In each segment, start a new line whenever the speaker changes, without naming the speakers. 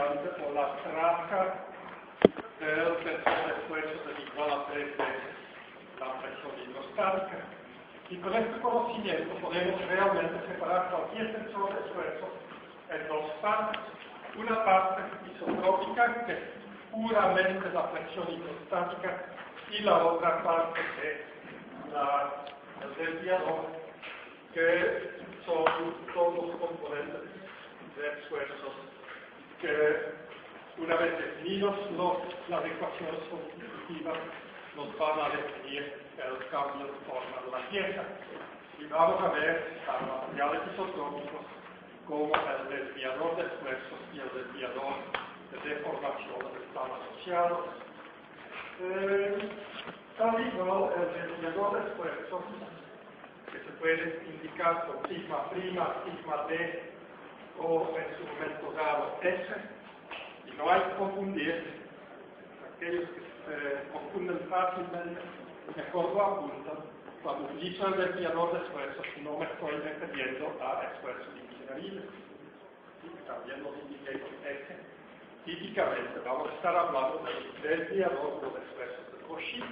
variante o la traza del tensor de esfuerzos es igual a 3 veces la presión hidrostática. Y con este conocimiento podemos realmente separar cualquier tensor de esfuerzos en dos partes. Una parte isotrópica, que es puramente la presión hidrostática, y la otra parte es el desviador, que son todos los componentes de esfuerzos que, una vez definidos las ecuaciones constitutivas, nos van a definir el cambio de forma de la pieza. Y vamos a ver para materiales isotrópicos cómo el desviador de esfuerzos y el desviador de deformaciones están asociados. Tal igual el desviador de esfuerzos, que se puede indicar con sigma prima, sigma d o en su momento dado S, y no hay que confundir. Aquellos que se confunden fácilmente, mejor lo apuntan. Cuando utilizo el desviador de esfuerzos, no me estoy refiriendo a esfuerzos ingeneriles. También los indiqué con S. Típicamente vamos a estar hablando del desviador de los esfuerzos de Cauchy.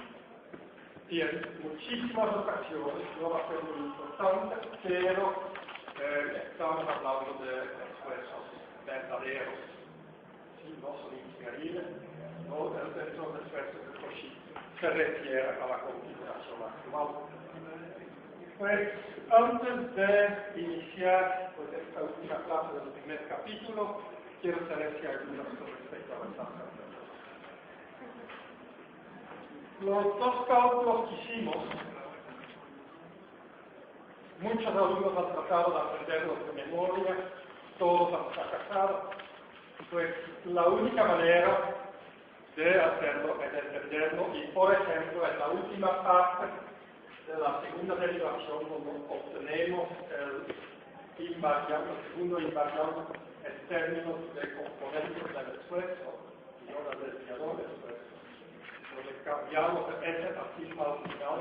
Y en muchísimas ocasiones no va a ser muy importante, pero estamos hablando de esfuerzos verdaderos. ¿Sí? No son ingenieriles, no el tensor de esfuerzos de Cauchy se refiere a la configuración actual. Pues antes de iniciar esta última clase del primer capítulo, quiero saber si hay algunas con respecto a las tasas. Los dos cálculos que hicimos, muchos alumnos han tratado de aprenderlos de memoria, todos han fracasado. Pues la única manera de hacerlo es entenderlo, y por ejemplo en la última parte de la segunda derivación, donde obtenemos el segundo invariante en términos de componentes del esfuerzo y ahora del desviador del esfuerzo, donde cambiamos de S a sigma al final,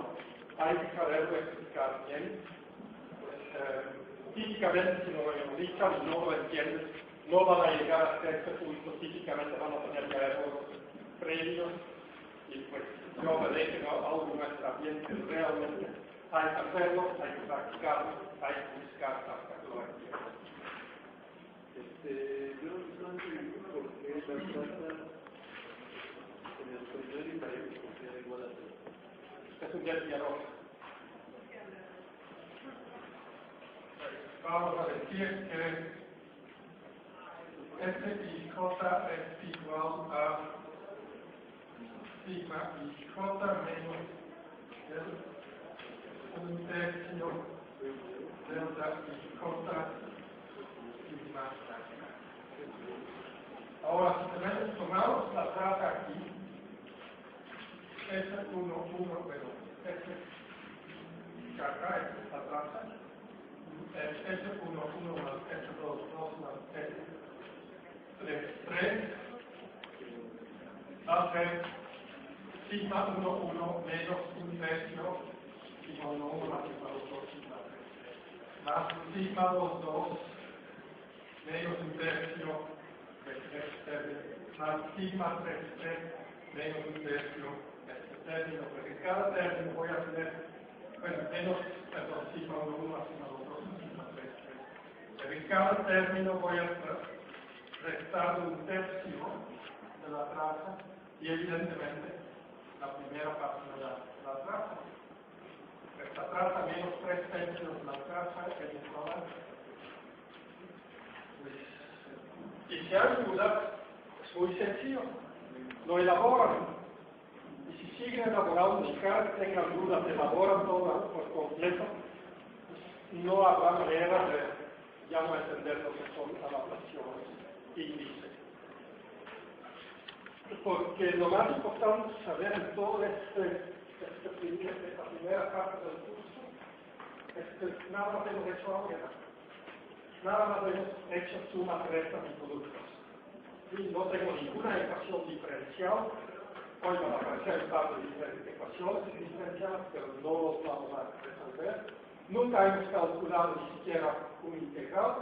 hay que saberlo explicar bien. Pues, típicamente, si no lo memorizan y no lo entienden, no van a llegar hasta este punto. Típicamente van a tener ya errores previos, y pues yo me dejo algo no está bien, pero realmente hay que hacerlo, hay que practicarlo, hay que buscar hasta que lo entiendan.
Yo no entendí por qué la trata en el primer invariante funciona igual a 3.
Es un desviador. Vamos a decir que S y J es igual a sigma y J menos un tercio delta y J sigma. Ahora, si tomamos la traza aquí, S1, 1, pero S acá es la traza, S1, 1 más S2, 2 más S3, 3, hace sigma 1, 1 menos un tercio, sigma 1, 1 más sigma 2, 2, sigma 3, más sigma 2, 2, menos un tercio, más sigma 3, 3, menos un tercio de este término, porque cada término voy a tener, menos, perdón, sigma 1, 1 más sigma 2, 2, sigma 3, 3. Pero en cada término voy a restar un tercio de la traza, y evidentemente la primera parte de la traza. Esta traza menos 3 tercios de la traza es igual a. Y si hay dudas, es muy sencillo, lo elaboran. Y si siguen elaborando y cada vez tengan dudas, elaboran todo por completo, pues no habrá manera de ya no entender lo que son adaptaciones índices. Porque lo más importante es saber en todo esta primera parte del curso es que nada más hemos hecho álgebra. Nada más hemos hecho sumas, restas y productos. Y no tengo ninguna ecuación diferencial. Hoy van a aparecer un par de diferentes ecuaciones diferenciales, pero no los vamos a resolver. Nunca hemos calculado ni siquiera un integral.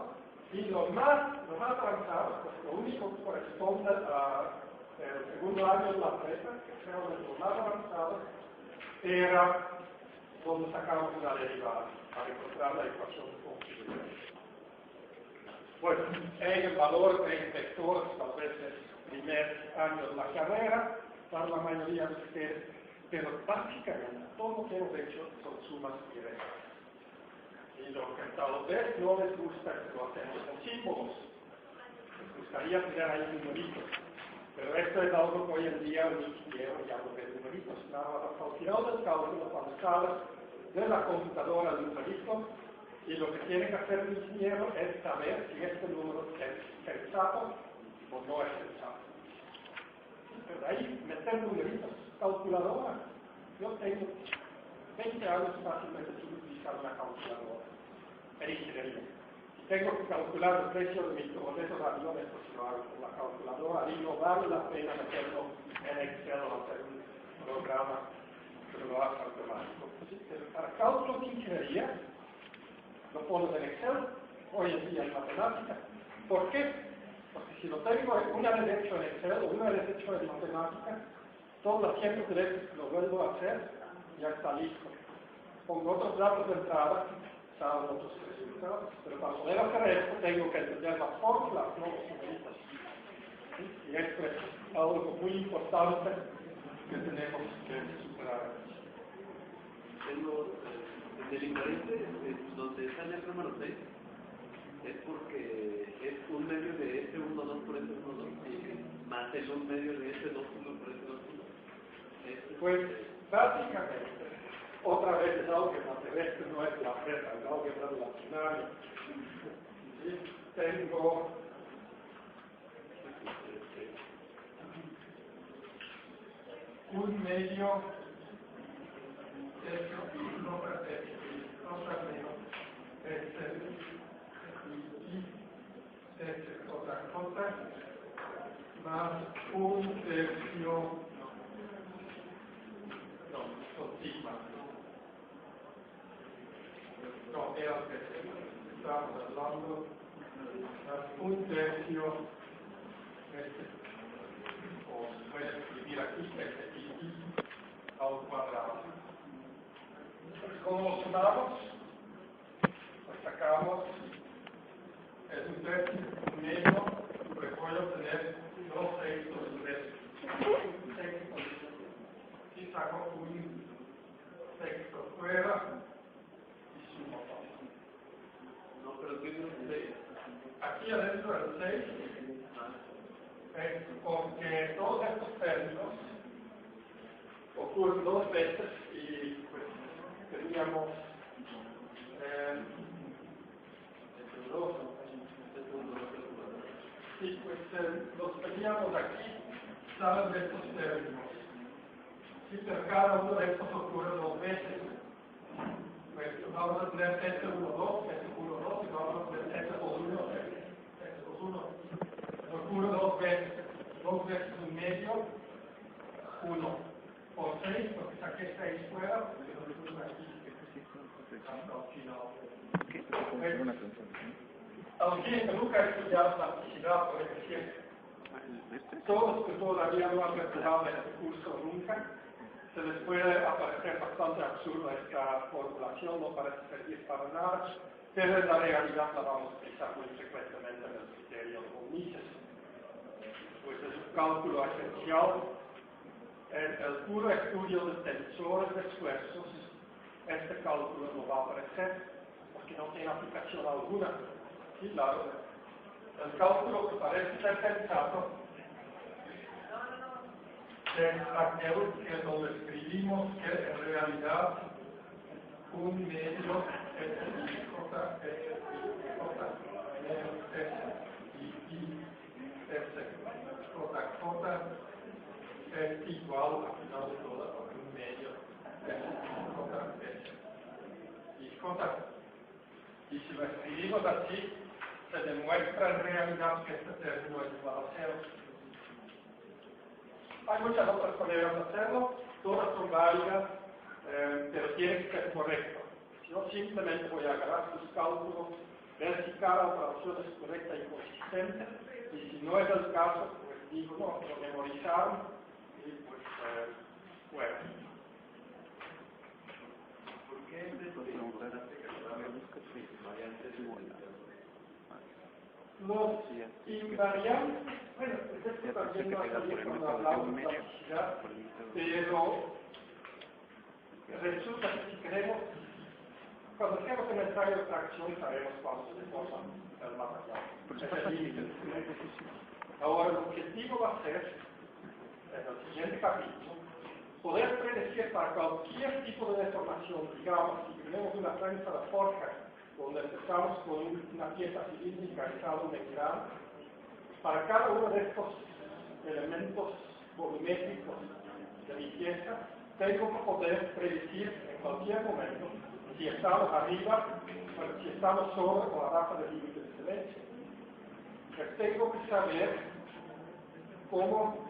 Y lo más avanzado, pues lo único por el el segundo año de la prepa, que creo que es lo más avanzado, era donde sacamos una derivada para encontrar la ecuación funcional. Bueno, en el valor de vectores, tal vez el primer año de la carrera, para la mayoría de ustedes, pero básicamente todo lo que hemos hecho son sumas y restas. Y lo que tal vez no les gusta es que lo hacemos con símbolos. Les gustaría tener ahí numeritos. Pero esto es algo que hoy en día un ingeniero ya no ve numeritos. Al final del cálculo, cuando sales de la computadora el numerito, y lo que tiene que hacer el ingeniero es saber si este número es sensato o no es sensato. Pero ahí meter numeritos, calculadora. Yo tengo 20 años fácilmente sin utilizar una calculadora en ingeniería. Si tengo que calcular el precio de mis boletos de aviones, pues lo hago con la calculadora, y no vale la pena meterlo en Excel o hacer un programa que lo haga automático. Pero para cálculo de ingeniería, lo pones en Excel, hoy en día en matemática. ¿Por qué? Porque si lo tengo una vez hecho en Excel o una vez hecho en matemática, todas las 100 veces que lo vuelvo a hacer, ya está listo. Pongo otros datos de entrada, salen otros resultados. Pero para poder hacer esto, tengo que entender las fórmulas, no los numeritos. ¿Sí? Y esto es algo muy importante que tenemos que superar.
En el invariante, donde está en el número 6, es porque es un medio de S12 por S12 más el un medio de S21 por S21.
Pues básicamente, otra vez es algo que terrestre no es la presa, es algo que es relacionario. ¿Sí? Tengo un medio otra cosa más un tercio sigma. No, era el que estamos hablando, más un tercio, o puedes escribir aquí, i al cuadrado. ¿Cómo lo sumamos? Pues sacamos es un tercio, un medio, pues voy a obtener 2 sextos de un sexto. Y saco un sexto fuera y sumo todo.
No, pero ¿qué es el 6?
Aquí adentro del 6 es porque todos estos términos ocurren 2 veces y pues teníamos sí, pues los teníamos aquí, saben de estos términos. Sí, pero cada uno de estos ocurre 2 veces. Pues vamos a tener S12, S12 y vamos a tener S21, S21. Ocurre 2 veces. 2 veces un medio, 1 por 6, porque saqué 6 fuera, porque lo puse aquí hasta el final. Alguien que nunca ha estudiado plasticidad, por ejemplo, todos que todavía no han retomado este curso nunca, se les puede aparecer bastante absurda esta formulación, no parece servir para nada, pero en la realidad la vamos a utilizar muy frecuentemente en el criterio de von Mises. Pues es un cálculo esencial. En el puro estudio de tensores de esfuerzos, este cálculo no va a aparecer, porque no tiene aplicación alguna. Sí, claro. El cálculo que parece ser sensato es aquel que lo escribimos que en realidad un medio es igual al final de todo a un medio y si lo escribimos así, se demuestra en realidad que este término es igual a 0. Hay muchas otras maneras de hacerlo, todas son válidas, pero tiene que ser correcto. Yo simplemente voy a agarrar sus cálculos, ver si cada operación es correcta y consistente, y si no es el caso, pues digo, no, lo memorizaron y pues bueno.
¿Por qué es importante que las variantes
Los invariantes, bueno, pues esto también no sabía cuando hablamos de plasticidad, pero resulta que si queremos, cuando hacemos un ensayo de tracción sabemos cuándo se forma el material. Es el límite del silencio. Ahora el objetivo va a ser, en el siguiente capítulo, poder predecir para cualquier tipo de deformación, digamos, si tenemos una prensa de forja, donde empezamos con una pieza cilíndrica y cada un grano, para cada uno de estos elementos volumétricos de mi pieza, tengo que poder predecir en cualquier momento si estamos arriba, si estamos sobre o abajo del límite de silencio. Pues tengo que saber cómo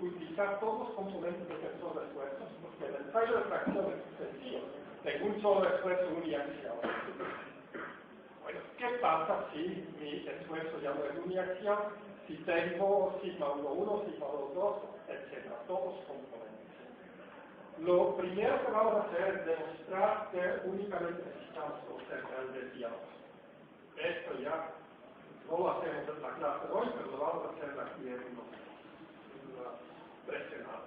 utilizar todos los componentes del tensor de esfuerzos, porque el ensayo de tracción es sencillo. Tengo un solo esfuerzo uniaxial. Bueno, ¿qué pasa si mi esfuerzo ya no es uniaxial? Si tengo sigma 1,1, sigma 2,2, etc. Todos los componentes. Lo primero que vamos a hacer es demostrar que únicamente necesitamos conocer el desviador. Esto ya no lo hacemos en la clase de hoy, pero lo vamos a hacer aquí en las presionadas.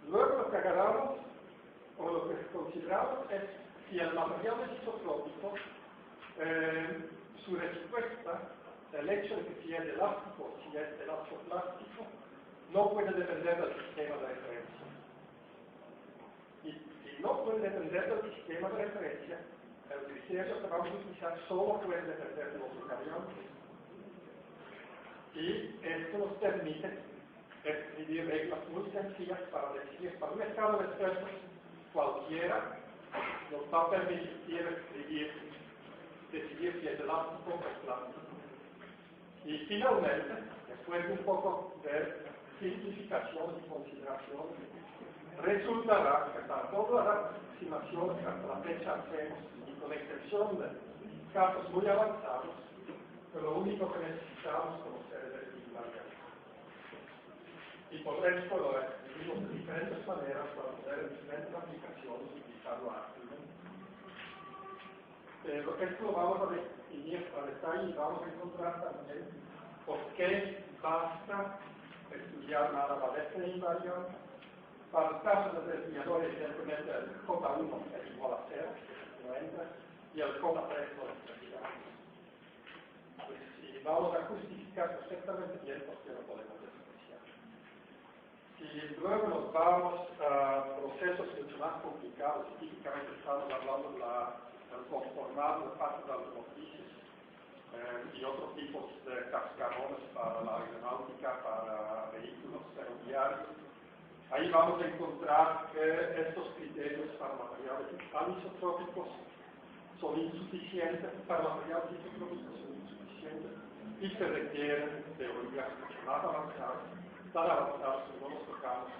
Luego lo que agarramos, o lo que consideramos, es si el material es isotrópico, su respuesta, el hecho de que si es elástico o si es elastoplástico, no puede depender del sistema de referencia. Y si no puede depender del sistema de referencia, el criterio que vamos a utilizar solo puede depender de los invariantes. Y esto nos permite escribir reglas muy sencillas para decidir, para un estado de esfuerzos cualquiera, nos va a permitir decidir si es elástico o plástico. Y finalmente, después de un poco de simplificación y consideración, resultará que para todas las aproximaciones que hasta la fecha hacemos, y con excepción de casos muy avanzados, lo único que necesitamos conocer es el invariante. Y por esto lo escribimos de diferentes maneras para poder en diferentes aplicaciones utilizarlo ágilmente. Pero esto lo vamos a definir a detalle y vamos a encontrar también por qué basta estudiar la variación invariante. Para el caso de desviador, evidentemente el J1 es igual a 0, que no entra, y el J3 no es precisamente. Pues si vamos a justificar perfectamente bien, ¿por qué no podemos despreciar? Si luego nos vamos a procesos mucho más complicados, y típicamente estamos hablando del conformado de partes automotrices y otros tipos de cascarones para la aeronáutica, para vehículos ferroviarios, ahí vamos a encontrar que estos criterios para materiales anisotrópicos son insuficientes, para materiales isotrópicos son insuficientes y se requieren teorías mucho más avanzadas, tan avanzadas que no nos tocamos,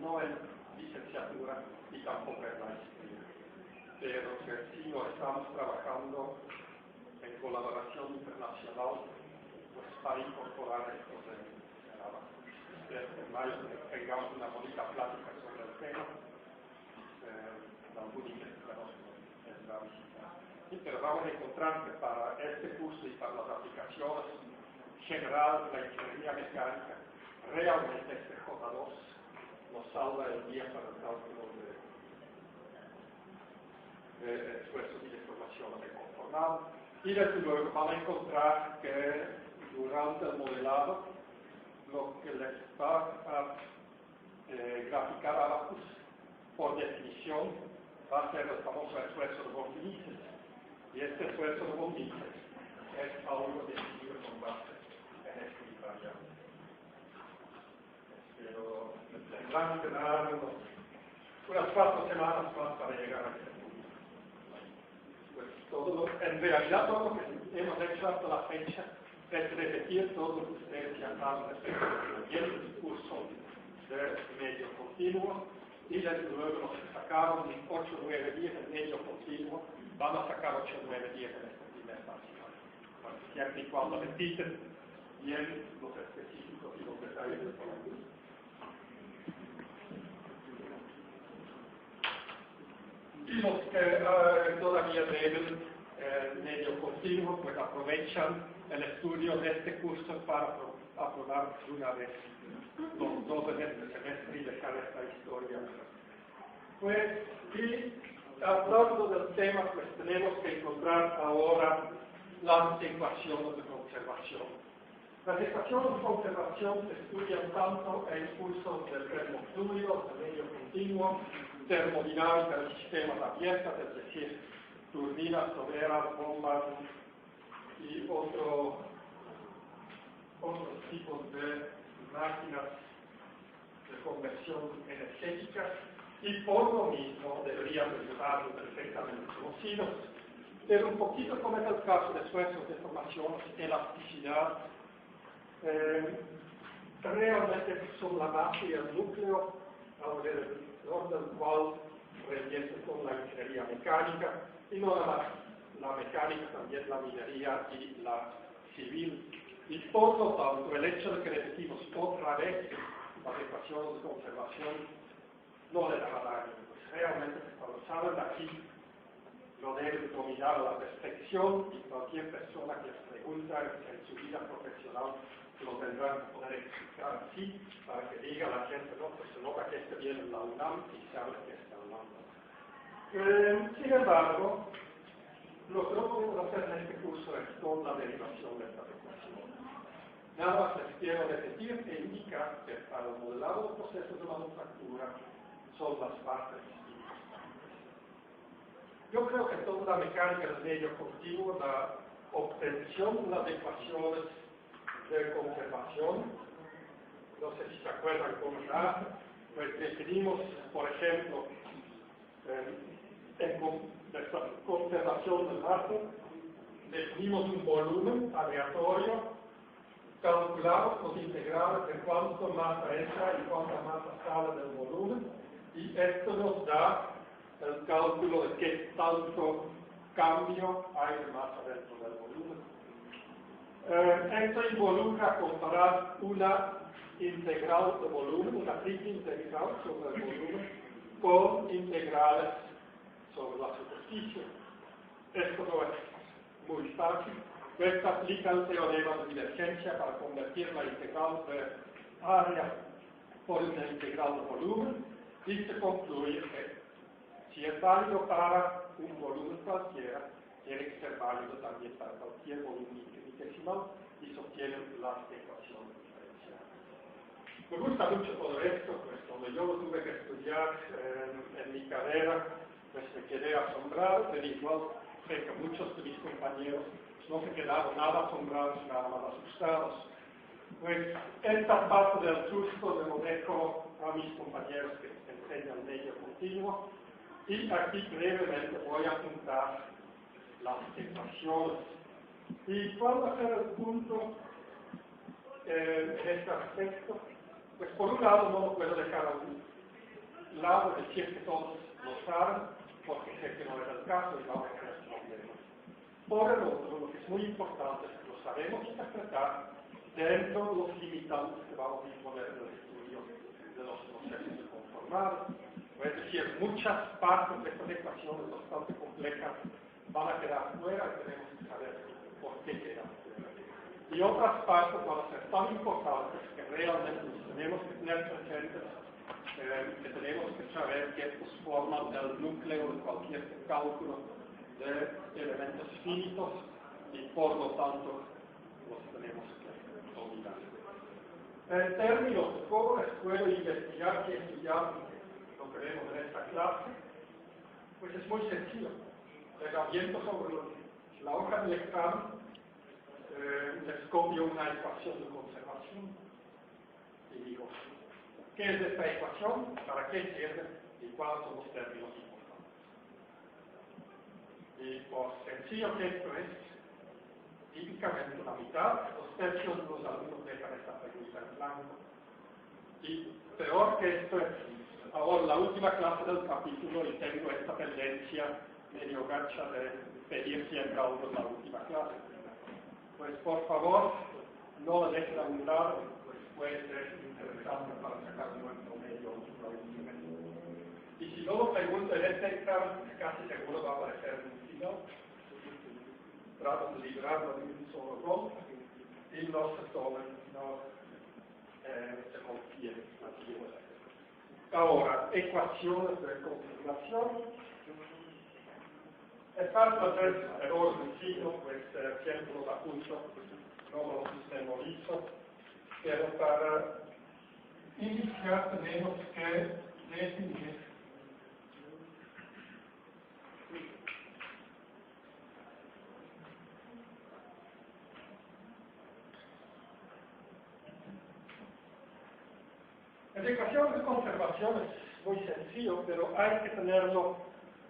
no en licenciatura y tampoco en maestría, pero que sí lo estamos trabajando en colaboración internacional pues, para incorporar estos en la base. En mayo tengamos una bonita plática sobre el tema, la única que vendrá a visitar. Sí, pero vamos a encontrar que para este curso y para las aplicaciones generales de la ingeniería mecánica, realmente este J2 nos salva el día para el cálculo de esfuerzos y deformaciones de conformado. Y desde luego van a encontrar que durante el modelado lo que les va a graficar abajo, por definición, va a ser el famoso esfuerzo de von Mises. Y este esfuerzo de von Mises es algo definido con base en este invariante. Pero tendrán que dar unas 4 semanas más para llegar a este punto. Pues en realidad todo lo que hemos hecho hasta la fecha es repetir todo lo que ustedes ya saben respecto del curso de medio continuo y desde luego los que sacaron 8, 9, 10 en medio continuo van a sacar 8, 9, 10 en este primer parcial. Bueno, siempre y cuando repiten bien los específicos y los detalles de todo. Y los que todavía deben medio continuo, pues aprovechan el estudio de este curso para aprobar de una vez los dos en este semestre y dejar esta historia. Pues, y hablando del tema, pues tenemos que encontrar ahora las ecuaciones de conservación. Las ecuaciones de conservación se estudian tanto en cursos del termofluido, del medio continuo, termodinámica de sistemas abiertos, es decir, turbinas, toberas, bombas y otros tipos de máquinas de conversión energética, y por lo mismo deberían estar perfectamente conocidos, pero un poquito como es el caso de esfuerzos de formación, elasticidad, realmente son la base y el núcleo alrededor del cual revierte con la ingeniería mecánica, y no nada más la mecánica, también la minería y la civil. Y por lo tanto, el hecho de que repetimos otra vez las ecuaciones de conservación no le dará daño. Pues realmente, cuando salen de aquí, lo deben dominar a la perfección, y cualquier persona que les pregunta en su vida profesional lo tendrán que poder explicar así, para que diga a la gente, no, pues se nota que este viene en la UNAM y sabe que está hablando. Sin embargo, lo que no podemos hacer en este curso es con la derivación de esta ecuación. Nada más les quiero repetir que indica que para el modelado de procesos de manufactura son las partes importantes. Yo creo que toda la mecánica del medio continuo, la obtención de las ecuaciones de conservación, no sé si se acuerdan cómo era, pues definimos, por ejemplo, en conservación del masa, definimos un volumen aleatorio, calculamos los integrales de cuánto masa entra y cuánta masa sale del volumen, y esto nos da el cálculo de qué tanto cambio hay de masa dentro del volumen. Esto involucra comparar una integral de volumen, una triple integral sobre el volumen, con integrales sobre la superficie. Esto no es muy fácil. Esto aplica el teorema de divergencia para convertir la integral de área por una integral de volumen, y se concluye que si es válido para un volumen cualquiera, tiene que ser válido también para cualquier volumen infinitesimal, y se obtienen las ecuaciones diferenciales. Me gusta mucho todo esto, pues cuando yo lo tuve que estudiar en mi carrera, pues me quedé asombrado, pero igual sé que muchos de mis compañeros no se quedaron nada asombrados, nada más asustados. Pues esta parte del curso lo dejo a mis compañeros que enseñan medio continuo, y aquí brevemente voy a apuntar las ecuaciones. ¿Y cuál va a ser el punto en este aspecto? Pues por un lado no lo puedo dejar a un lado, decir que todos lo saben, porque sé que no es el caso y vamos a tener problemas. Por el otro, lo que es muy importante es que lo sabemos interpretar dentro de los limitantes que vamos a imponer en el estudio de los procesos de conformado. Es decir, muchas partes de estas ecuaciones bastante complejas van a quedar fuera y tenemos que saber por qué quedan fuera. Y otras partes van a ser tan importantes que realmente tenemos que tener presentes, que tenemos que saber que estos forman el núcleo de cualquier cálculo de elementos finitos, y por lo tanto los tenemos que dominar. En términos de cómo les puedo investigar y estudiar lo que vemos en esta clase, pues es muy sencillo. Les aviento sobre la hoja del examen, les copio una ecuación de conservación y digo, ¿qué es esta ecuación? ¿Para qué sirve? ¿Y cuáles son los términos importantes? Y por sencillo que esto es, típicamente la mitad, los tercios de los alumnos dejan esta pregunta en blanco. Y peor que esto es, ahora la última clase del capítulo, y tengo esta tendencia medio gacha de pedir siempre algo en la última clase. Pues por favor, no la dejen abundar, pues puede ser interesante para sacar un buen promedio probablemente. Y si no lo pregunto en este examen, casi seguro va a aparecer en un final. Trato de librarlo de un solo golpe y no se tomen, no se confíen aquí. Ahora, ecuaciones de confirmación. Es fácil hacer errores de signo, pues siempre los apunto, no los memorizo, pero para iniciar tenemos que definir la ecuación de conservación es muy sencillo, pero hay que tenerlo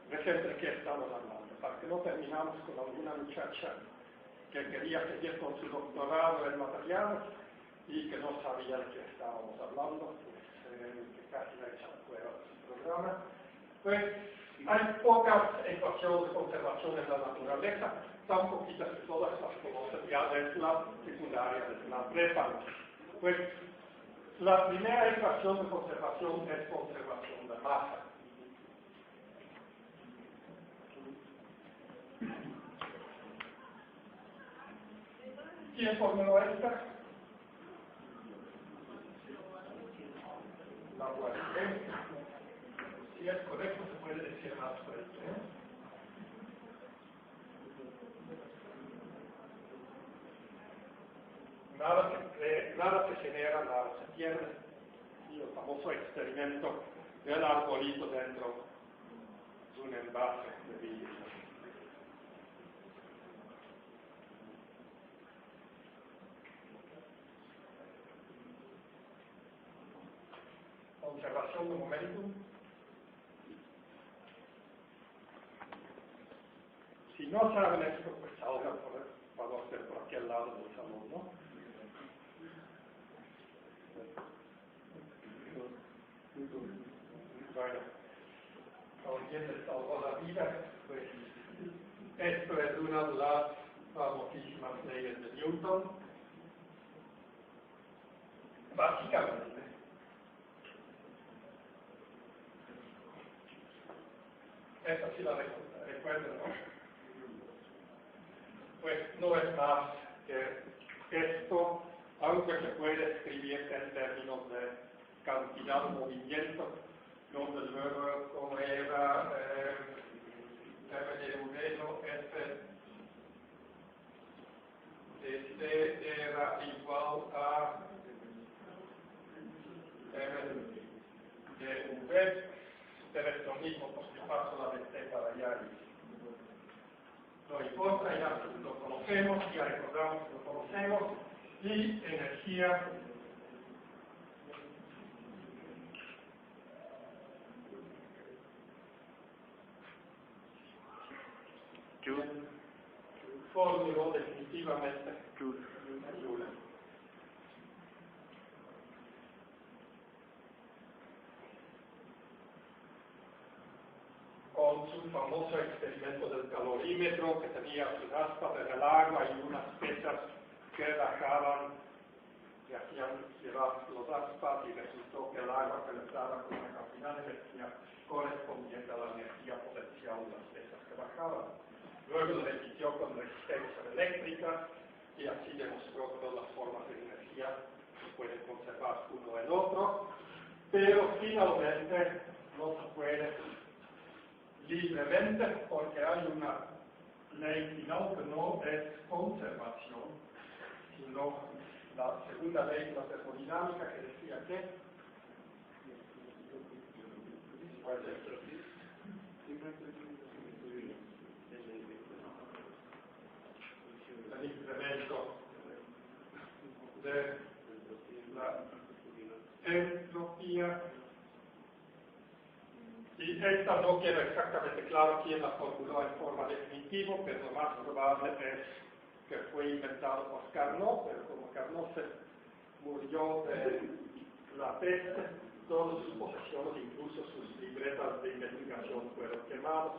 presente de qué estamos hablando, para que no terminamos con alguna muchacha que quería seguir con su doctorado en materiales y que no sabía de qué estábamos hablando, pues, que casi la echan fuera de su programa. Pues hay pocas ecuaciones de conservación en la naturaleza, tan poquitas que todas las conocen ya desde la secundaria, desde la prepa. Pues la primera ecuación de conservación es conservación de masa. ¿Quién formuló esta? La Poincare. Si es correcto, se puede decir más fuerte. Nada se genera, nada se pierde. Y el famoso experimento del arbolito dentro de un envase de vidrio. Conservación de momentum. Si no saben esto, pues salgan por favor por aquel lado del salón, ¿no? Bueno, como quien les salvó la vida, pues esto es una de las famosísimas leyes de Newton. Básicamente, esta sí la recuerdan, ¿no? Pues no es más que esto, aunque se puede escribir en términos de cantidad de movimiento, donde luego como era MDV, este era igual a MDV, pero es lo mismo porque paso la DC para allá y no importa, ya lo conocemos, ya recordamos que lo conocemos, y energía formuló definitivamente Joule. Con su famoso experimento del calorímetro que tenía sus aspas en el agua y unas pesas que bajaban, que hacían llevar los aspas y resultó que el agua penetraba con una cantidad de energía correspondiente a la energía potencial de las pesas que bajaban. Luego lo repitió con resistencia eléctrica y así demostró que todas las formas de energía se pueden conservar uno en otro, pero finalmente no se puede libremente porque hay una ley final que no es conservación, sino la segunda ley de la termodinámica que decía que el incremento de la entropía, y esta no queda exactamente claro quién la formuló en forma definitiva, pero lo más probable es que fue inventado por Carnot, pero como Carnot se murió de la peste, todas sus posesiones, incluso sus libretas de investigación, fueron quemadas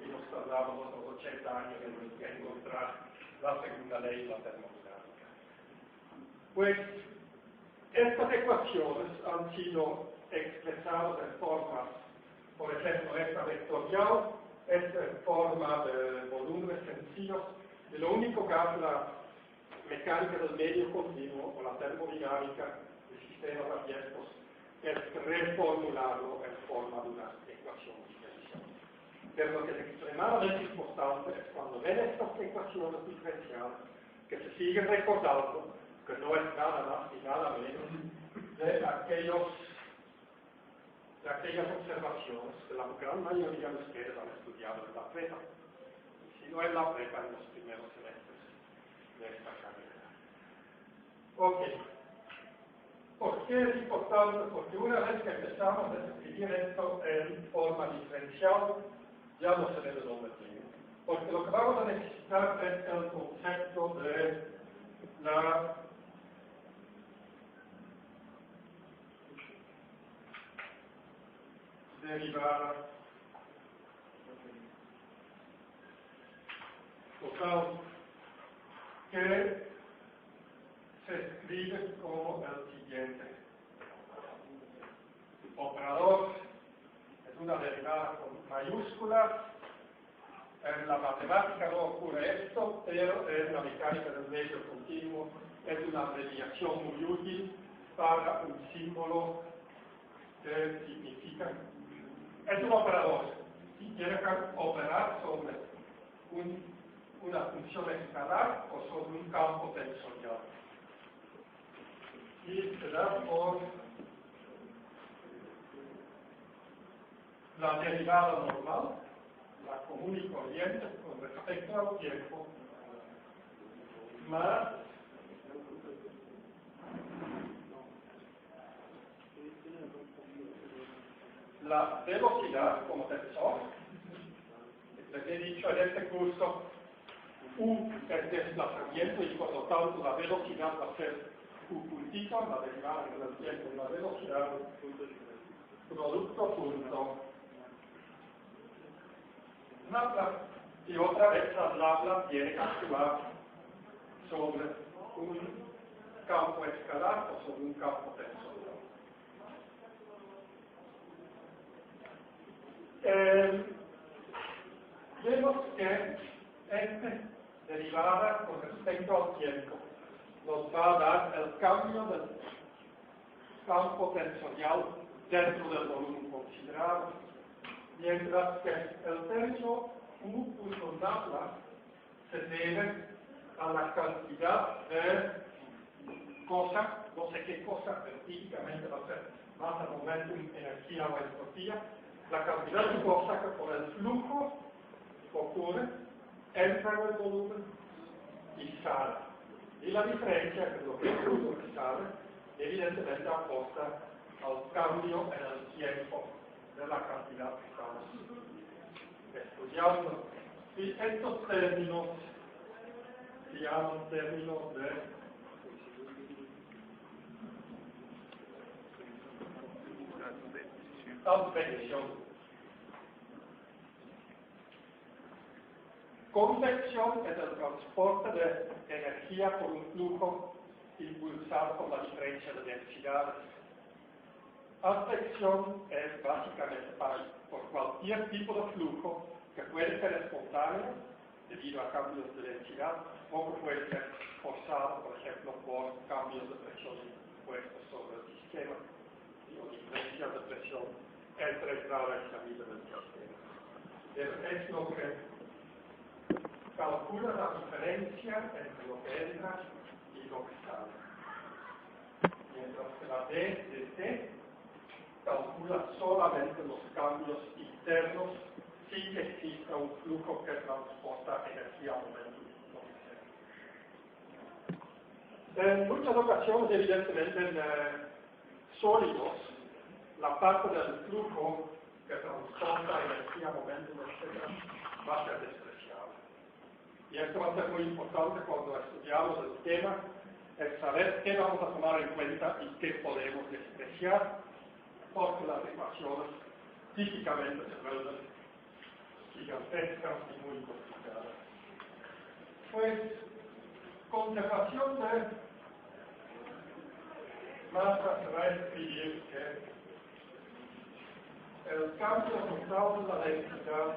y nos tardamos unos 80 años en encontrar la segunda ley de la termodinámica. Pues estas ecuaciones han sido expresadas en formas, por ejemplo, esta vectorial, esta en forma de volúmenes sencillos, y lo único que hace la mecánica del medio continuo o la termodinámica de sistemas abiertos es reformularlo en forma de una ecuación diferencial. Pero lo que es extremadamente importante es cuando ven estas ecuaciones diferenciales, que se siguen recordando que no es nada más y nada menos de aquellas observaciones que la gran mayoría de ustedes han estudiado en la prepa, y si no en la prepa, en los primeros semestres de esta carrera. Ok. ¿Por qué es importante? Porque una vez que empezamos a escribir esto en forma diferencial, ya no se ve de dónde viene. Porque lo que vamos a necesitar es el concepto de la derivada total, que se escribe como el siguiente. Operador es una derivada con mayúsculas. En la matemática no ocurre esto, pero en la mecánica del medio continuo es una abreviación muy útil para un símbolo que significa, es un operador, si tiene que operar sobre una función escalar o sobre un campo tensorial. Y se da por la derivada normal, la común y corriente con respecto al tiempo, más la velocidad como tensor. Les he dicho en este curso, U es desplazamiento y por lo tanto la velocidad va a ser U puntito, la derivada del tiempo y la velocidad, producto punto. Nabla, y otra vez la nabla tiene que actuar sobre un campo escalar o sobre un campo tensorial. Vemos que esta derivada con respecto al tiempo nos va a dar el cambio del campo tensorial dentro del volumen considerado, mientras que el término U.nabla se debe a la cantidad de cosa, no sé qué cosa, pero típicamente va a ser masa, momentum, energía o entropía, la cantidad de cosa que por el flujo ocurre, entra en el volumen y sale. Y la diferencia, que es lo que ocurre que sale, evidentemente aporta al cambio en el tiempo de la cantidad que estamos estudiando. Y estos términos se llaman términos de advección. Convección es el transporte de energía por un flujo impulsado por la diferencia de densidades. Advección es básicamente por cualquier tipo de flujo que puede ser espontáneo debido a cambios de densidad o que puede ser forzado, por ejemplo, por cambios de presión impuestos sobre el sistema o diferencias de presión entre entrada y salida del sistema. Es lo que calcula la diferencia entre lo que entra y lo que sale. Mientras que la D de T calcula solamente los cambios internos sin que exista un flujo que transporta energía o momentum. En muchas ocasiones, evidentemente, en sólidos, la parte del flujo que transporta energía, momentum, etc., va a ser despreciable. Y esto va a ser muy importante cuando estudiamos el tema, es saber qué vamos a tomar en cuenta y qué podemos despreciar, porque las ecuaciones típicamente se vuelven gigantescas y muy complicadas. Pues, conservación de Massa se va a escribir que el cambio total de la densidad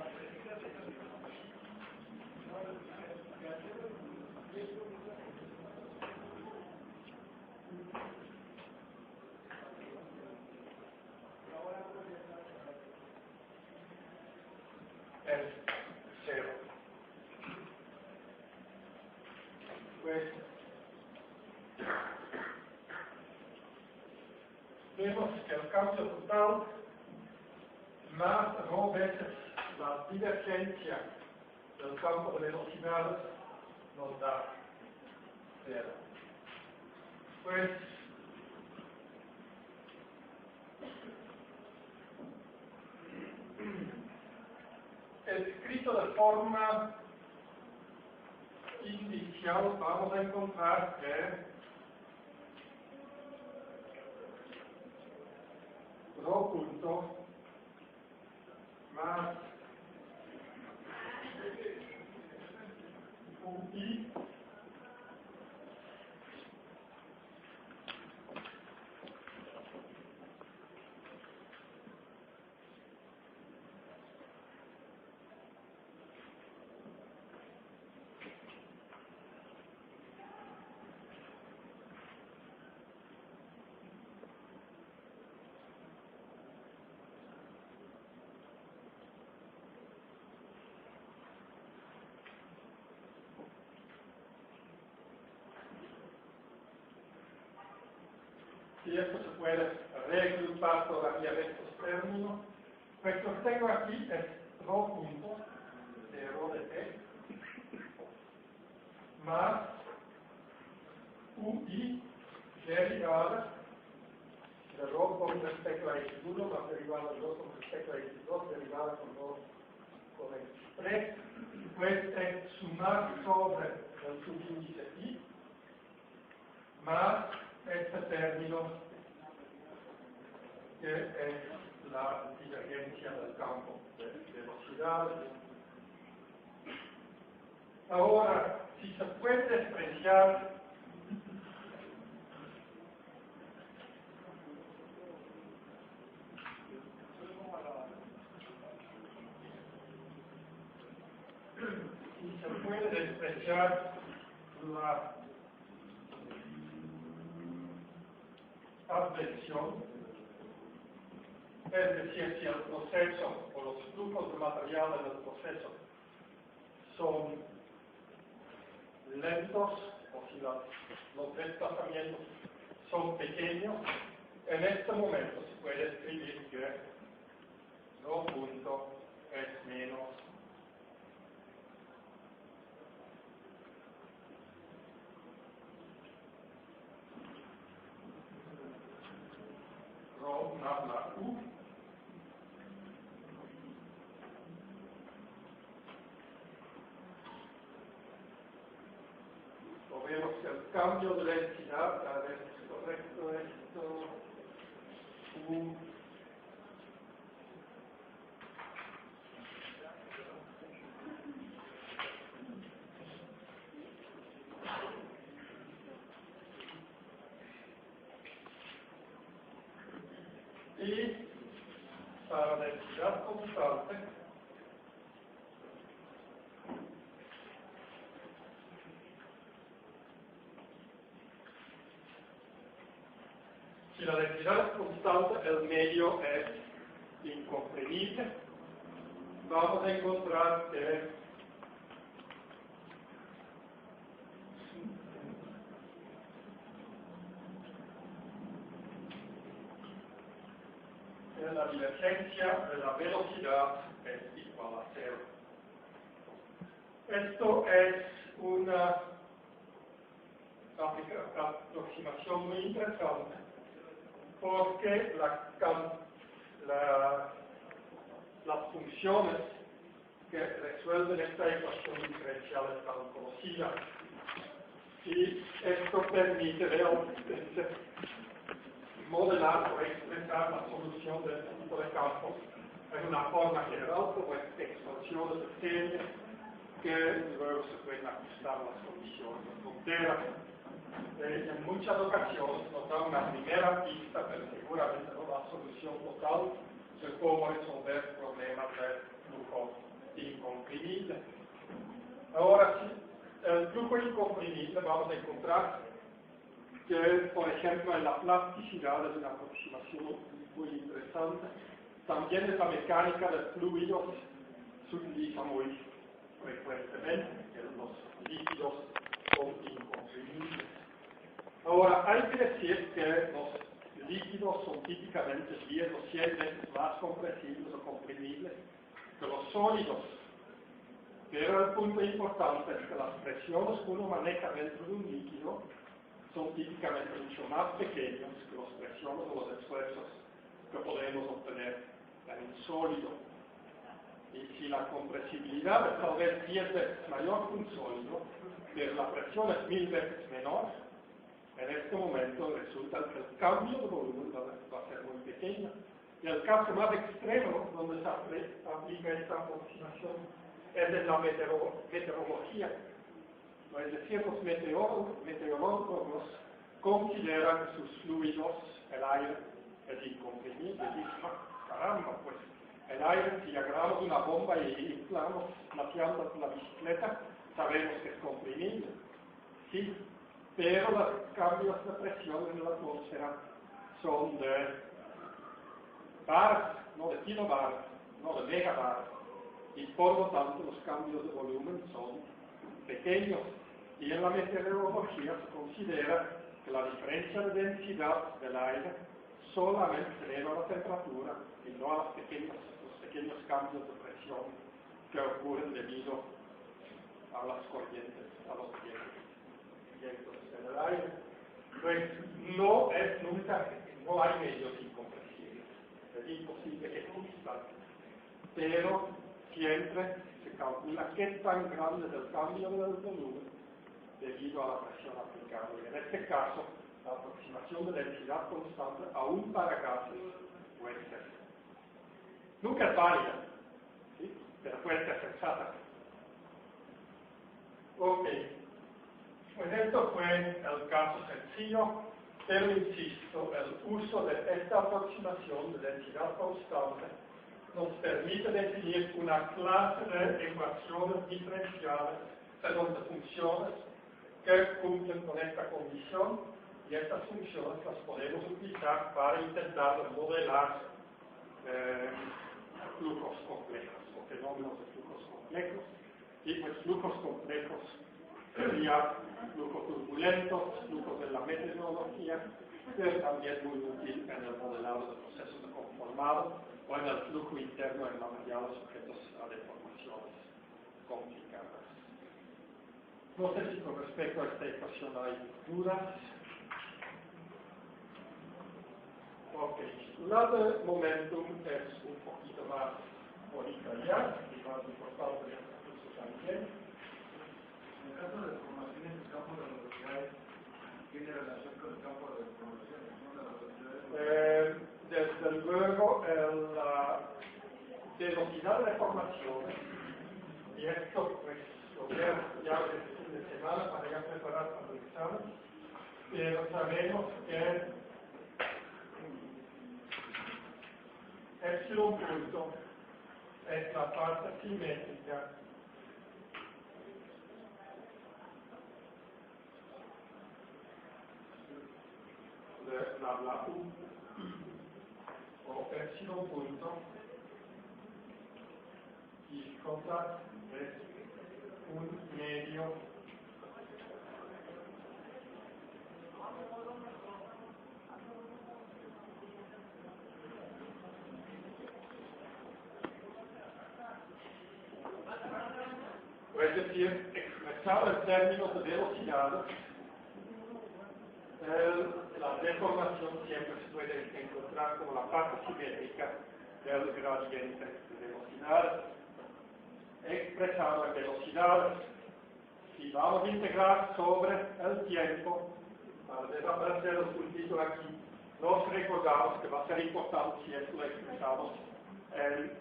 es 0. Pues vemos que el cambio total más rho veces la divergencia del campo de velocidades nos da 0. Pues escrito de forma inicial vamos a encontrar que rho punto más UI y esto se puede reagrupar todavía de estos términos. Pues lo que tengo aquí es rho punto de rho de t más UI derivada de rho con respecto a x1 más derivada de 2 con respecto a x2 derivada con 2 con x3, pues es sumar sobre el subíndice i más este término que es la divergencia del campo de velocidades. Ahora, si se puede despreciar la advención, es decir, si el proceso o los flujos de material en el proceso son lentos o si los desplazamientos son pequeños, en este momento se puede escribir que rho punto es menos rho más la U o vemos que el cambio de densidad, a ver si es correcto esto, U y para densidad constante si la densidad es constante, el medio es incomprimible, vamos a encontrar que la divergencia de la velocidad es igual a 0. Esto es una aproximación muy interesante porque las funciones que resuelven esta ecuación diferencial están conocidas y esto permite realmente modelar o expresar la solución de este tipo de campos en una forma general como expansiones de serie que luego se pueden ajustar a las condiciones de frontera. En muchas ocasiones nos da una primera pista, pero seguramente no la solución total de cómo resolver problemas de flujo incomprimible. Ahora sí, el flujo incomprimible vamos a encontrar que, por ejemplo, en la plasticidad es una aproximación muy interesante. También en la mecánica de fluidos se utiliza muy frecuentemente, que los líquidos son incomprimibles. Ahora, hay que decir que los líquidos son típicamente 10 o 100 veces más compresibles o comprimibles que los sólidos. Pero el punto importante es que las presiones que uno maneja dentro de un líquido son típicamente mucho más pequeñas que las presiones o los esfuerzos que podemos obtener en un sólido. Y si la compresibilidad es tal vez 10 veces mayor que un sólido, pero la presión es 1000 veces menor, en este momento resulta que el cambio de volumen va a ser muy pequeño. Y el caso más extremo donde se aplica esta aproximación es en la meteorología. Es decir, los meteorólogos consideran que sus fluidos, el aire, es incomprimible. Dicen, caramba, pues el aire, si agarramos una bomba y inflamos la llanta de la bicicleta, sabemos que es comprimible. Sí, pero los cambios de presión en la atmósfera son de bars, no de kilobars, no de megabars, y por lo tanto los cambios de volumen son pequeños. Y en la meteorología se considera que la diferencia de densidad del aire solamente se debe a la temperatura y no a los pequeños cambios de presión que ocurren debido a las corrientes, a los vientos en el aire. Pues no hay medios incompresibles, es imposible que existan, pero siempre se calcula qué tan grande es el cambio del volumen debido a la presión aplicada. Y en este caso, la aproximación de densidad constante, aún para gases, puede ser. Nunca es válida, ¿sí? Pero puede ser sensata. Ok, pues esto fue el caso sencillo, pero insisto, el uso de esta aproximación de densidad constante nos permite definir una clase de ecuaciones diferenciales, de funciones que cumplen con esta condición, y estas funciones las podemos utilizar para intentar modelar flujos complejos o fenómenos de flujos complejos. Y pues flujos complejos serían flujos turbulentos, flujos de la meteorología, pero también muy útil en el modelado de procesos de conformado o en el flujo interno en materiales sujetos a deformaciones complicadas. No sé si con respecto a esta ecuación hay dudas. Ok, la de momentum es un poquito más bonita ya, y más importante en este curso también.
En el caso de deformaciones en el campo de velocidades, ¿tiene relación con el campo de deformaciones? ¿No? De las velocidades.
Desde luego, la velocidad de deformaciones, y esto pues lo veo ya desde el fin de semana para ya preparar para el examen, pero sabemos que epsilon punto es la parte simétrica de la U, o epsilon punto, y J es un medio es decir, expresado en términos de velocidad, la deformación siempre se puede encontrar como la parte simétrica del gradiente de velocidad. Expresado en velocidades, si vamos a integrar sobre el tiempo, para desaparecer el puntito aquí, nos recordamos que va a ser importante si esto lo expresamos en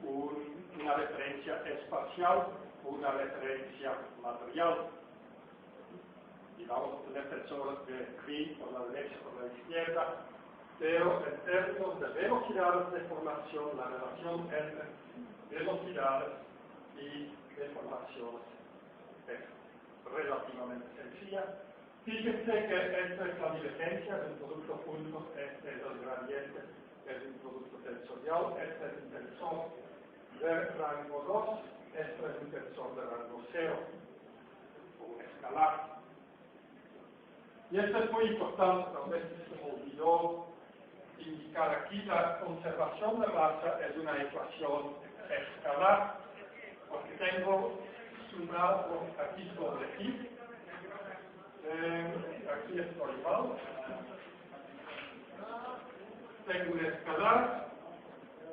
una referencia espacial o una referencia material. y vamos a tener tensores de phi por la derecha y por la izquierda, pero en términos de velocidades de formación, la relación entre velocidades y deformaciones es relativamente sencilla. Fíjense que esta es la divergencia del producto punto, este es el gradiente, es un producto tensorial, este es un tensor de rango 2, este es un tensor de rango 0, o escalar. Y esto es muy importante, tal vez se me olvidó indicar aquí, la conservación de masa es una ecuación escalar, porque tengo sumado aquí sobre i, aquí estoy mal, tengo un escalar,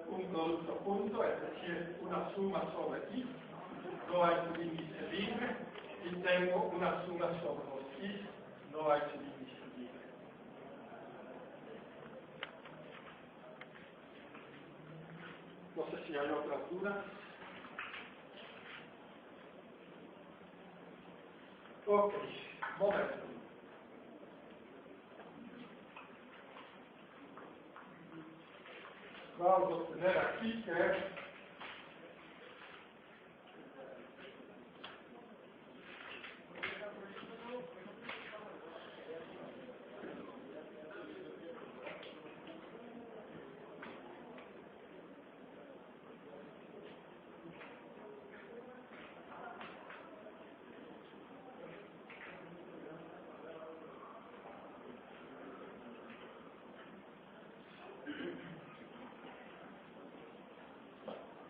un producto punto, es decir, una suma sobre i, no hay un índice libre, y tengo una suma sobre los i, no hay un índice libre. No sé si hay otras dudas. Ok, momento. Vamos a tener aquí que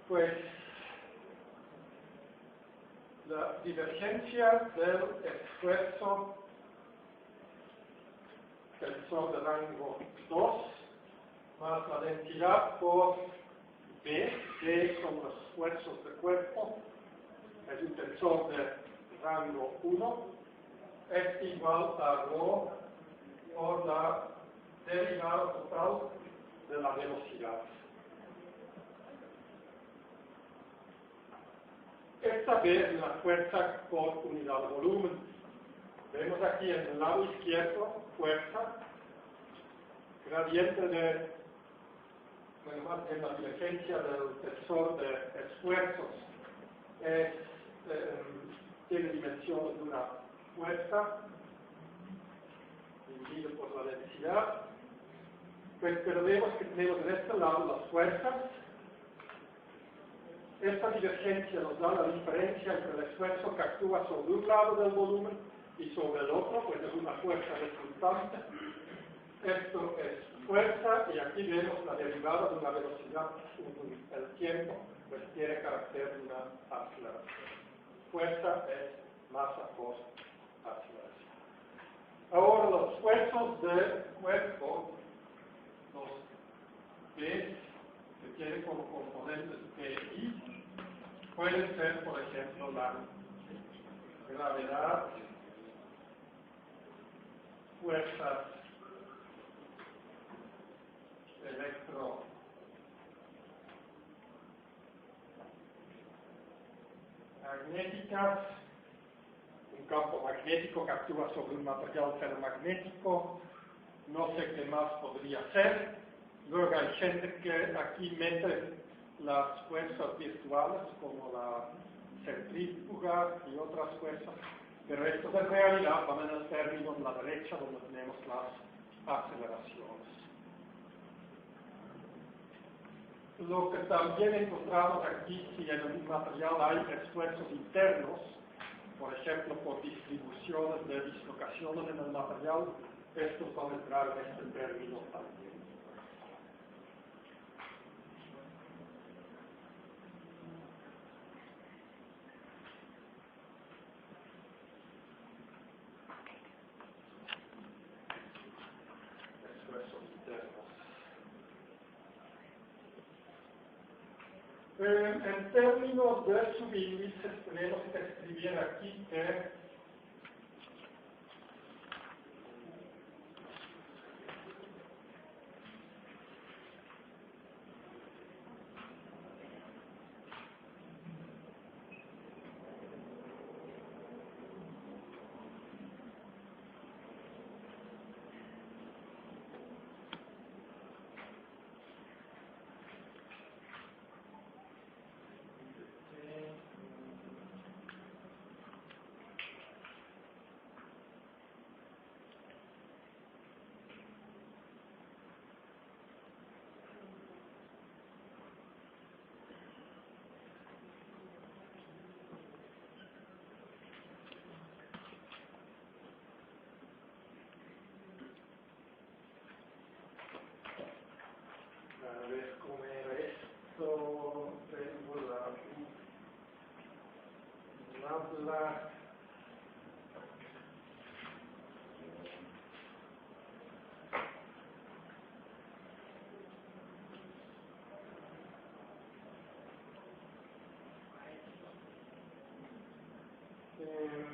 pues la divergencia del esfuerzo tensor de rango 2 más la densidad por B son los esfuerzos de cuerpo, es un tensor de rango 1, es igual a ρ por la derivada total de la velocidad. Esta B es una fuerza por unidad de volumen. Vemos aquí en el lado izquierdo, fuerza, gradiente de, bueno, más bien la divergencia del tensor de esfuerzos tiene dimensiones de una fuerza, dividido por la densidad. Pues, pero vemos que tenemos en este lado las fuerzas. Esta divergencia nos da la diferencia entre el esfuerzo que actúa sobre un lado del volumen y sobre el otro, pues es una fuerza resultante. Esto es fuerza, y aquí vemos la derivada de una velocidad. El tiempo pues tiene carácter de una aceleración. Fuerza es masa por aceleración. Ahora los esfuerzos del cuerpo, los B, que tienen como componentes PI, pueden ser, por ejemplo, la gravedad, fuerzas electromagnéticas, un campo magnético que actúa sobre un material ferromagnético, no sé qué más podría ser. Luego hay gente que aquí mete las fuerzas virtuales como la centrífuga y otras fuerzas, pero esto en realidad van en el término de la derecha donde tenemos las aceleraciones. Lo que también encontramos aquí, si en un material hay esfuerzos internos, por ejemplo por distribuciones de dislocaciones en el material, estos van a entrar en este término también. En términos de subíndices tenemos que escribir aquí que A ver cómo era esto. Tengo la nabla.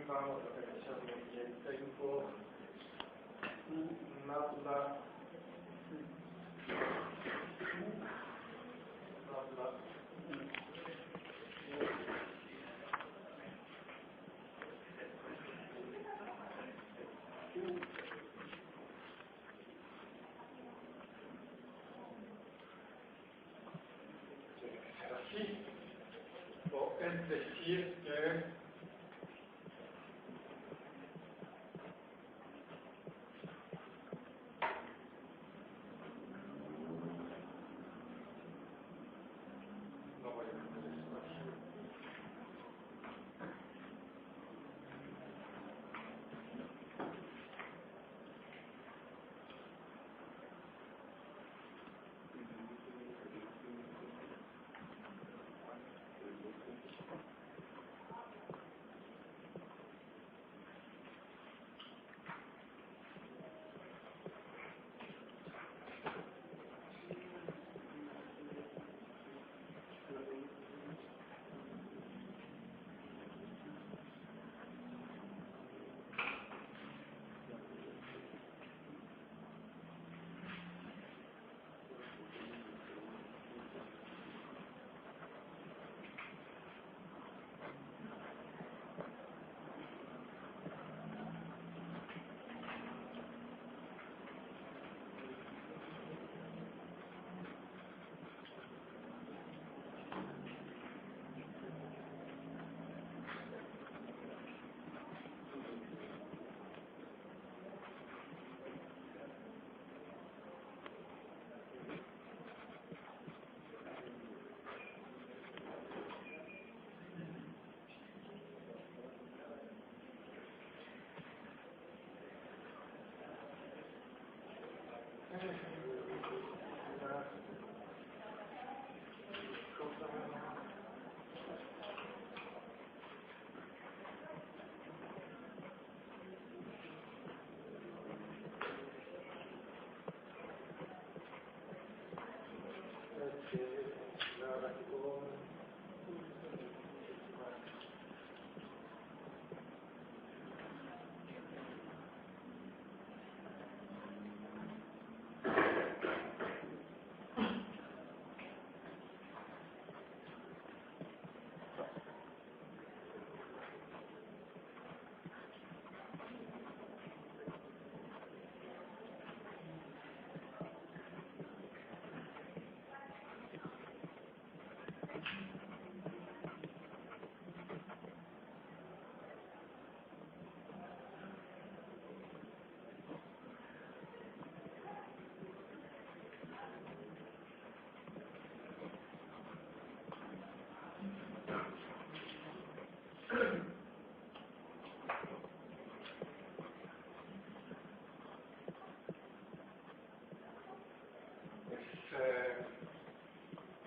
Vamos a revisarlo bien. Tengo nabla. Tiene que ser así. O es decir que no voy a hacer esto así.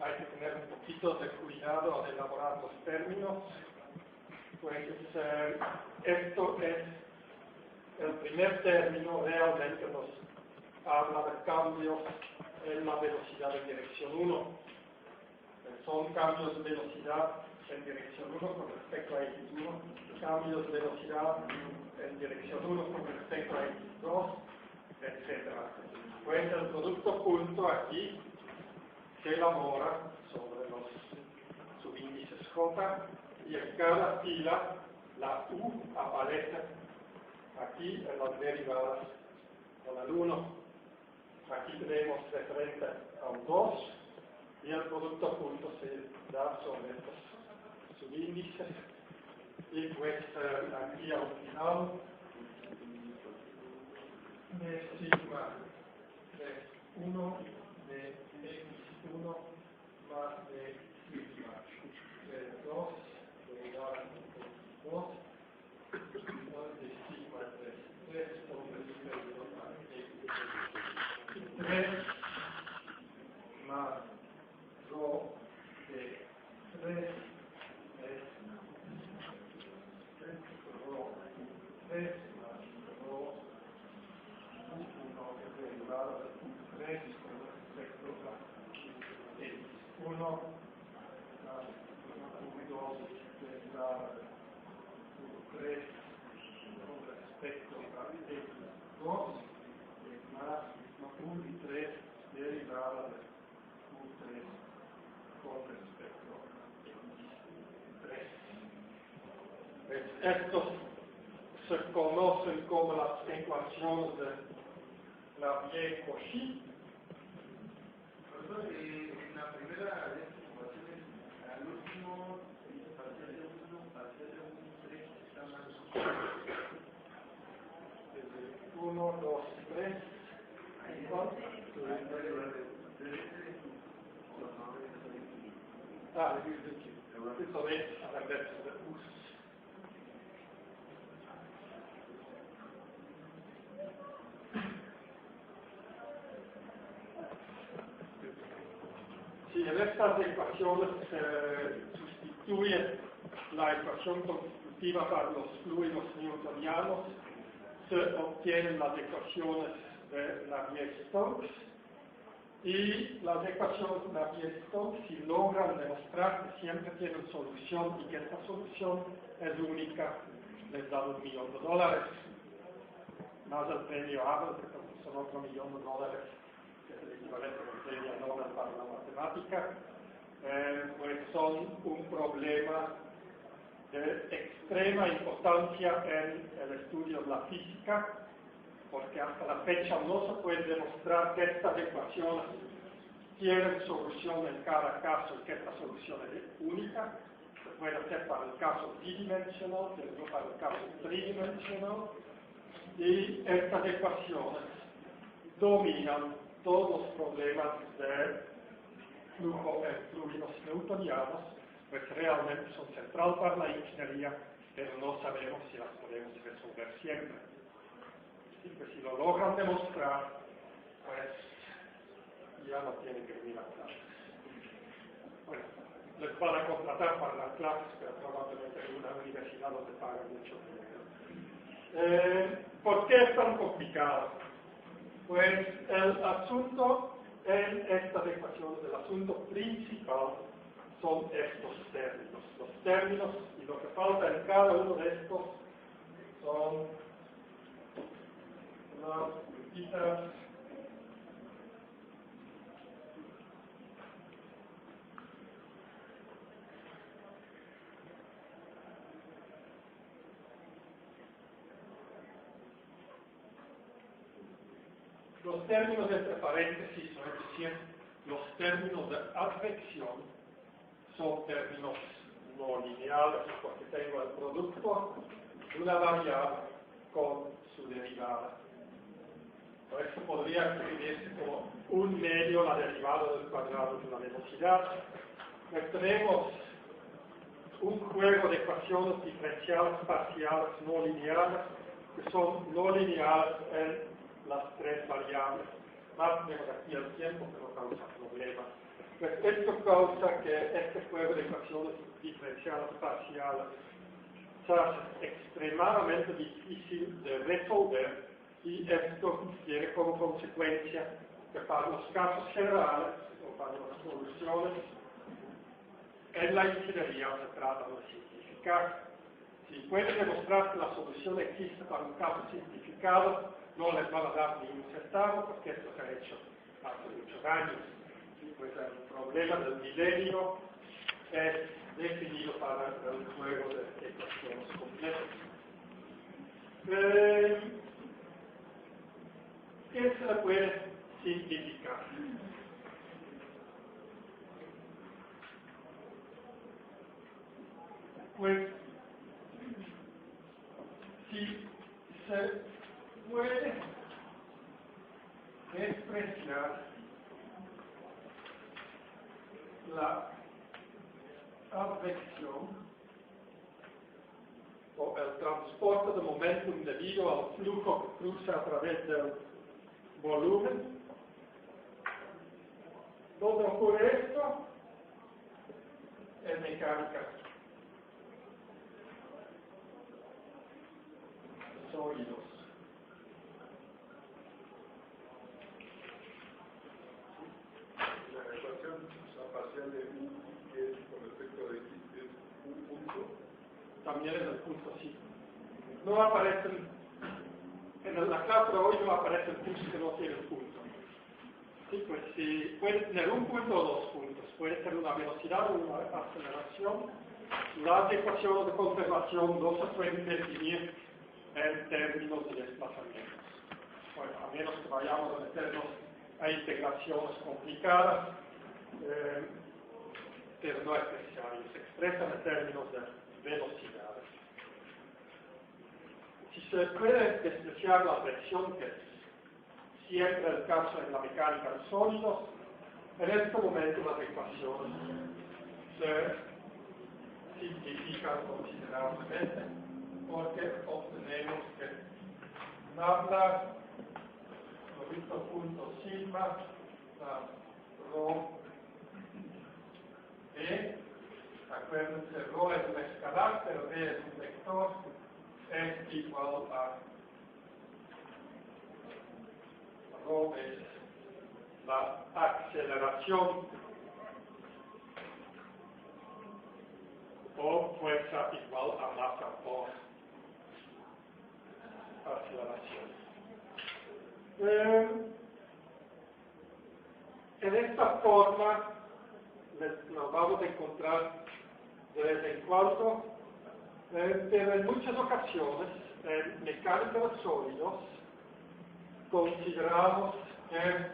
Hay que tener un poquito de cuidado al elaborar los términos, pues esto es el primer término, realmente nos habla de cambios en la velocidad en dirección 1. Son cambios de velocidad en dirección 1 con respecto a x1, cambios de velocidad en dirección 1 con respecto a x2, etc. Pues el producto punto aquí se elabora sobre los subíndices J y en cada fila la U aparece aquí en las derivadas con el 1. Aquí tenemos referente a un 2 y el producto punto se da sobre estos subíndices y pues aquí al final de sigma es 1 de x1 más de sigma de 2 de igual a 2 de sigma de 3 sobre 1 más de x3 más la U2 derivada de U3 con respecto a X2 más U3 derivada de U3 con respecto a X3. Estos se conocen como las ecuaciones de Navier-Cauchy.
En la primera de estas ecuaciones, al último, parcial de 1, parcial de 3, está mal.
1, 2, 3. Ah, questo è al verso del bus. Sí, en estas ecuaciones se sustituye la ecuación constitutiva para los fluidos newtonianos, se obtienen las ecuaciones de Navier-Stokes y las ecuaciones de Navier-Stokes, si logran demostrar que siempre tienen solución y que esta solución es única, les dan $1.000.000 más el premio Abel, que son otro $1.000.000, que es el equivalente del premio Nobel para la matemática, pues son un problema de extrema importancia en el estudio de la física, porque hasta la fecha no se puede demostrar que estas ecuaciones tienen solución en cada caso y que esta solución es única. Se puede hacer para el caso bidimensional, pero no para el caso tridimensional. Y estas ecuaciones dominan todos los problemas de flujo en fluidos newtonianos, pues realmente son central para la ingeniería, pero no sabemos si las podemos resolver siempre. Y pues si lo logran demostrar, pues ya no tienen que venir a clases. Bueno, les van a contratar para las clases, pero probablemente en una universidad donde pagan mucho dinero. ¿Por qué es tan complicado? Pues el asunto en estas ecuaciones, el asunto principal son estos términos. Los términos y lo que falta en cada uno de estos son las puntitas los términos entre paréntesis, es decir, los términos de advección son términos no lineales porque tengo el producto de una variable con su derivada. Por eso podría escribirse como un medio la derivada del cuadrado de la velocidad. Tenemos un juego de ecuaciones diferenciales parciales no lineales que son no lineales en las tres variables. Más tenemos aquí el tiempo que no causa problemas. Pues esto causa que este juego de ecuaciones diferenciales parciales se hace extremadamente difícil de resolver y esto tiene como consecuencia que para los casos generales o para las soluciones en la ingeniería se trata de simplificar. Si pueden demostrar que la solución existe para un caso simplificado, no les van a dar ni un centavo porque esto se ha hecho hace muchos años. Pues el problema del milenio es definido para el juego de ecuaciones complejas. ¿Qué se le puede simplificar? Pues si se puede despreciar la advección o el transporte de momentum debido al flujo que cruza a través del volumen. ¿Dónde ocurre esto? En mecánica de sólidos.
La ecuación parcial de U, que es con respecto a X, es un punto.
También es el punto, sí. No aparecen, en la clase de hoy no aparece el punto que no tiene el punto. Sí, pues si puede tener un punto o dos puntos, puede ser una velocidad o una aceleración. Las ecuaciones de conservación no se pueden definir en términos de desplazamientos. Bueno, a menos que vayamos a meternos a integraciones complicadas, pero no es necesario, se expresan en términos de velocidades. Si se puede despreciar la presión, que es siempre el caso en la mecánica de sólidos, en este momento las ecuaciones se simplifican considerablemente porque obtenemos que nabla, lo punto sigma, rho B, acuérdense, rho es un escalar, pero B es un vector, es igual a rho es la aceleración o fuerza igual a masa por aceleración. En esta forma nos vamos a encontrar de vez en cuando, pero en muchas ocasiones en mecánica de sólidos consideramos que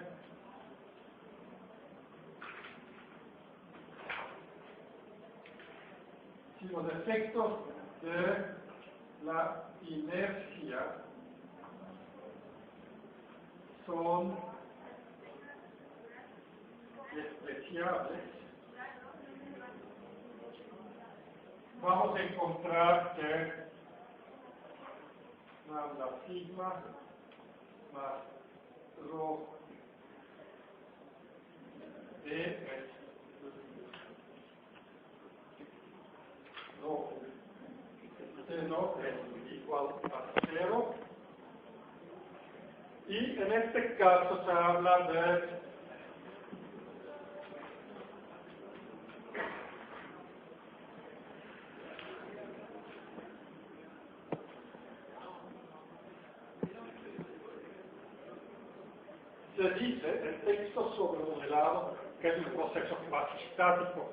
si los efectos de la inercia son despreciables, vamos a encontrar que lambda sigma más rho d es rho no es igual a 0, y en este caso se habla de se dice el texto sobre modelado que es un proceso cuasistático,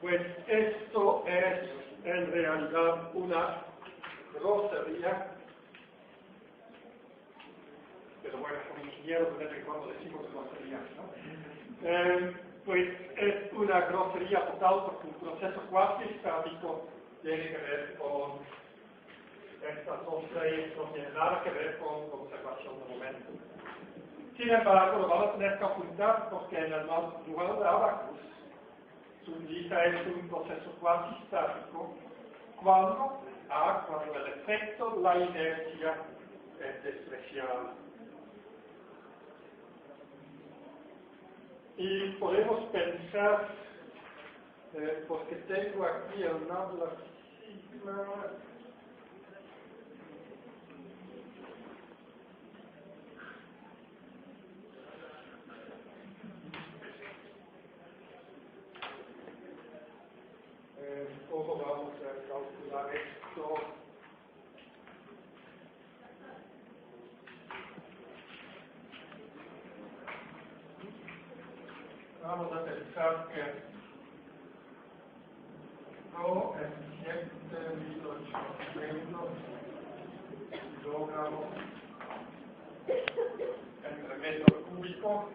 pues esto es en realidad una grosería, pero bueno, como ingenieros de vez en cuando decimos groserías, ¿no? Pues es una grosería total porque un proceso cuasistático tiene que ver con estas dos leyes, no tiene nada que ver con conservación de momento. Sin embargo, lo vamos a tener que apuntar porque en el manual de Abacus se utiliza esto un proceso cuasistático cuando el efecto de la inercia es despreciable. Y podemos pensar, porque tengo aquí el nabla sigma, ¿cómo vamos a calcular esto? Vamos a pensar que rho es 7.800 kilogramos entre metro cúbico.